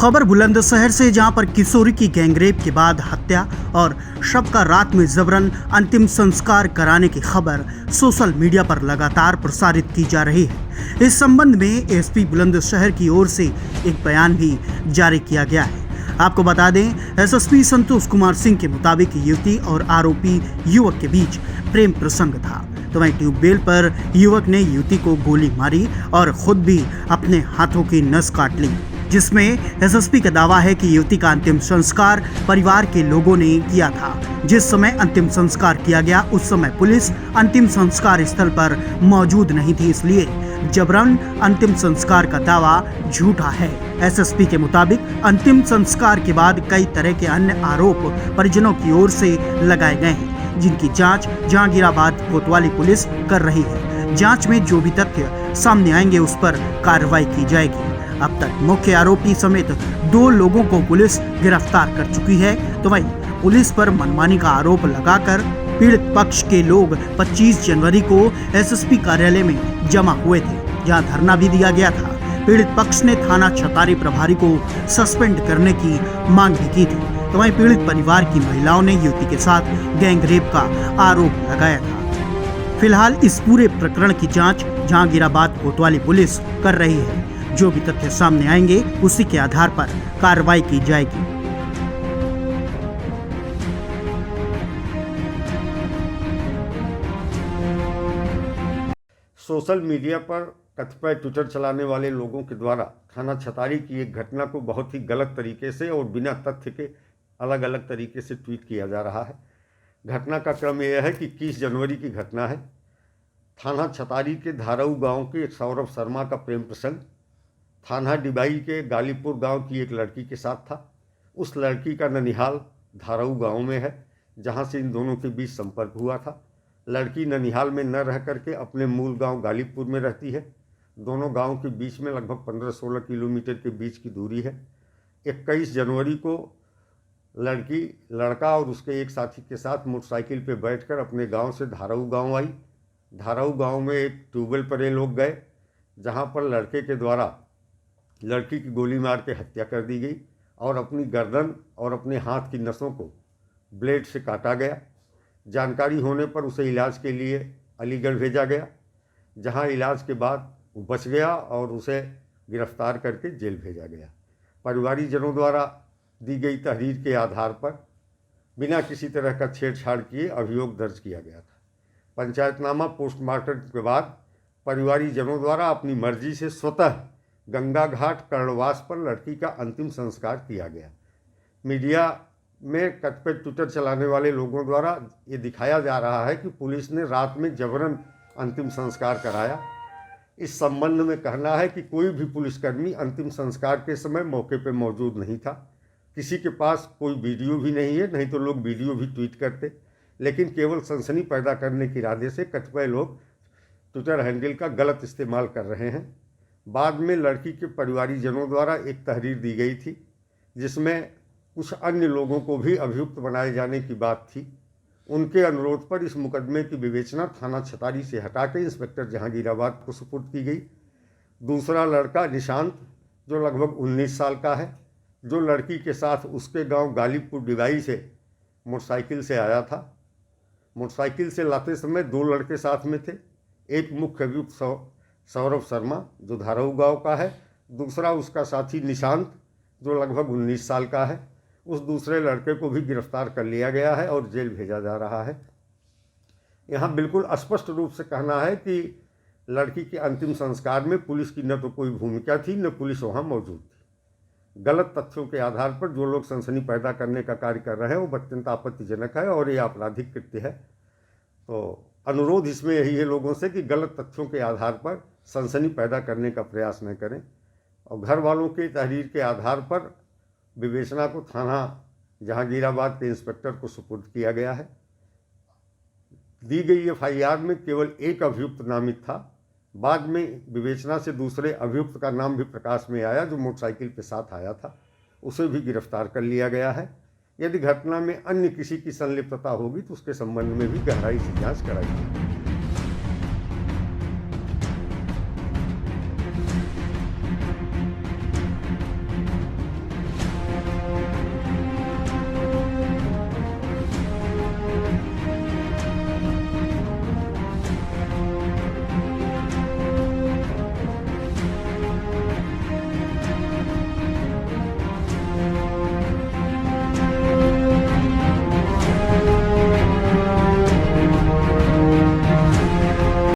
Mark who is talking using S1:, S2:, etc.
S1: खबर बुलंदशहर से, जहां पर किशोरी की गैंगरेप के बाद हत्या और शव का रात में जबरन अंतिम संस्कार कराने की खबर सोशल मीडिया पर लगातार प्रसारित की जा रही है। इस संबंध में एसपी बुलंदशहर की ओर से एक बयान भी जारी किया गया है। आपको बता दें, एसएसपी संतोष कुमार सिंह के मुताबिक युवती और आरोपी युवक के बीच प्रेम प्रसंग था। तो वहीं ट्यूबवेल पर युवक ने युवती को गोली मारी और खुद भी अपने हाथों की नस काट ली, जिसमें एसएसपी का दावा है कि युवती का अंतिम संस्कार परिवार के लोगों ने किया था। जिस समय अंतिम संस्कार किया गया उस समय पुलिस अंतिम संस्कार स्थल पर मौजूद नहीं थी, इसलिए जबरन अंतिम संस्कार का दावा झूठा है। एसएसपी के मुताबिक अंतिम संस्कार के बाद कई तरह के अन्य आरोप परिजनों की ओर से लगाए गए हैं, जिनकी जांच जहांगीराबाद कोतवाली पुलिस कर रही है। जांच में जो भी तथ्य सामने आएंगे उस पर कार्रवाई की जाएगी। अब तक मुख्य आरोपी समेत 2 लोगों को पुलिस गिरफ्तार कर चुकी है। तो वहीं पुलिस पर मनमानी का आरोप लगाकर पीड़ित पक्ष के लोग 25 जनवरी को एसएसपी कार्यालय में जमा हुए थे, जहां धरना भी दिया गया था। पीड़ित पक्ष ने थाना छतारी प्रभारी को सस्पेंड करने की मांग भी की थी। तो वहीं पीड़ित परिवार की महिलाओं ने युवती के साथ गैंगरेप का आरोप लगाया था। फिलहाल इस पूरे प्रकरण की जांच जहांगीराबाद कोतवाली पुलिस कर रही है। जो भी तथ्य सामने आएंगे उसी के आधार पर कार्रवाई की जाएगी।
S2: सोशल मीडिया पर कतिपय ट्विटर चलाने वाले लोगों के द्वारा थाना छतारी की एक घटना को बहुत ही गलत तरीके से और बिना तथ्य के अलग अलग तरीके से ट्वीट किया जा रहा है। घटना का क्रम यह है कि 21 जनवरी की घटना है। थाना छतारी के धाराऊ गांव के एक सौरभ शर्मा का प्रेम प्रसंग थाना डिबाई के गालीपुर गांव की एक लड़की के साथ था। उस लड़की का ननिहाल धाराऊ गांव में है, जहां से इन दोनों के बीच संपर्क हुआ था। लड़की ननिहाल में न रह करके अपने मूल गांव गालीपुर में रहती है। दोनों गांव के बीच में लगभग 15-16 किलोमीटर के बीच की दूरी है। 21 जनवरी को लड़का और उसके एक साथी के साथ मोटरसाइकिल पर बैठकर अपने गांव से धाराऊ गांव आई। धाराऊ गांव में एक ट्यूबवेल पर ये लोग गए, जहां पर लड़के के द्वारा लड़की की गोली मार के हत्या कर दी गई और अपनी गर्दन और अपने हाथ की नसों को ब्लेड से काटा गया। जानकारी होने पर उसे इलाज के लिए अलीगढ़ भेजा गया, जहां इलाज के बाद वो बच गया और उसे गिरफ्तार करके जेल भेजा गया। परिवारीजनों द्वारा दी गई तहरीर के आधार पर बिना किसी तरह का छेड़छाड़ किए अभियोग दर्ज किया गया था। पंचायतनामा पोस्टमार्टम के बाद परिवारीजनों द्वारा अपनी मर्जी से स्वतः गंगा घाट कर्णवास पर लड़की का अंतिम संस्कार किया गया। मीडिया में कतिपय ट्विटर चलाने वाले लोगों द्वारा ये दिखाया जा रहा है कि पुलिस ने रात में जबरन अंतिम संस्कार कराया। इस संबंध में कहना है कि कोई भी पुलिसकर्मी अंतिम संस्कार के समय मौके पर मौजूद नहीं था। किसी के पास कोई वीडियो भी नहीं है, नहीं तो लोग वीडियो भी ट्वीट करते, लेकिन केवल सनसनी पैदा करने के इरादे से कतिपय लोग ट्विटर हैंडल का गलत इस्तेमाल कर रहे हैं। बाद में लड़की के परिवारीजनों द्वारा एक तहरीर दी गई थी, जिसमें कुछ अन्य लोगों को भी अभियुक्त बनाए जाने की बात थी। उनके अनुरोध पर इस मुकदमे की विवेचना थाना छतारी से हटा के इंस्पेक्टर जहांगीराबाद को सुपुर्द की गई। दूसरा लड़का निशांत, जो लगभग 19 साल का है, जो लड़की के साथ उसके गांव गालीपुर डिबाई से मोटरसाइकिल से आया था। मोटरसाइकिल से लाते समय 2 लड़के साथ में थे। एक मुख्य अभियुक्त सौरभ शर्मा, जो धाराऊ गांव का है, दूसरा उसका साथी निशांत, जो लगभग 19 साल का है। उस दूसरे लड़के को भी गिरफ्तार कर लिया गया है और जेल भेजा जा रहा है। यहाँ बिल्कुल स्पष्ट रूप से कहना है कि लड़की के अंतिम संस्कार में पुलिस की न तो कोई भूमिका थी, न पुलिस वहाँ मौजूद थी। गलत तथ्यों के आधार पर जो लोग सनसनी पैदा करने का कार्य कर रहे हैं वो अत्यंत आपत्तिजनक है और ये आपराधिक कृत्य है। तो अनुरोध इसमें यही है लोगों से कि गलत तथ्यों के आधार पर सनसनी पैदा करने का प्रयास न करें और घर वालों के तहरीर के आधार पर विवेचना को थाना जहांगीराबाद के इंस्पेक्टर को सुपुर्द किया गया है। दी गई एफआईआर में केवल एक अभियुक्त नामित था। बाद में विवेचना से दूसरे अभियुक्त का नाम भी प्रकाश में आया, जो मोटरसाइकिल के साथ आया था। उसे भी गिरफ्तार कर लिया गया है। यदि घटना में अन्य किसी की संलिप्तता होगी तो उसके संबंध में भी गहराई से जांच कराई जाएगी।